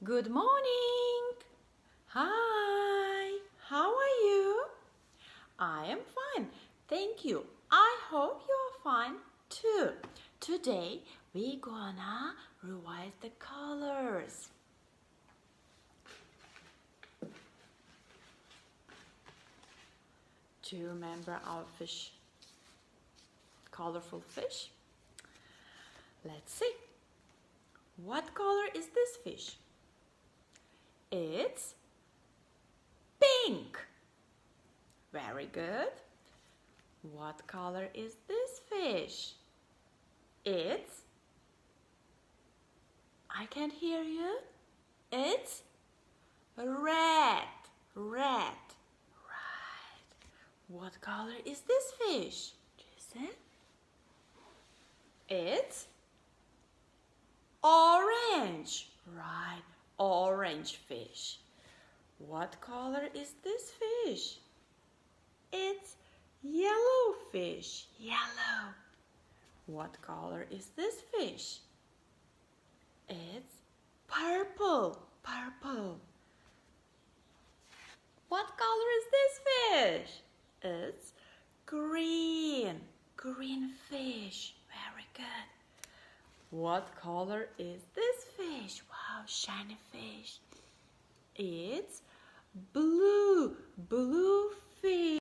Good morning. Hi. How are you? I am fine. Thank you. I hope you're fine too. Today we're gonna revise the colors. Do you remember our fish? Colorful fish? Let's see. What color is this fish? It's pink. Very good. What color is this fish? I can't hear you. It's red. Red. Right. What color is this fish? Jason? It's orange. Right. Orange fish. What color is this fish? It's yellow fish. Yellow. What color is this fish? It's purple. Purple. What color is this fish? It's green. Green fish. Very good. What color is this fish? Wow, shiny fish. It's blue. Blue fish.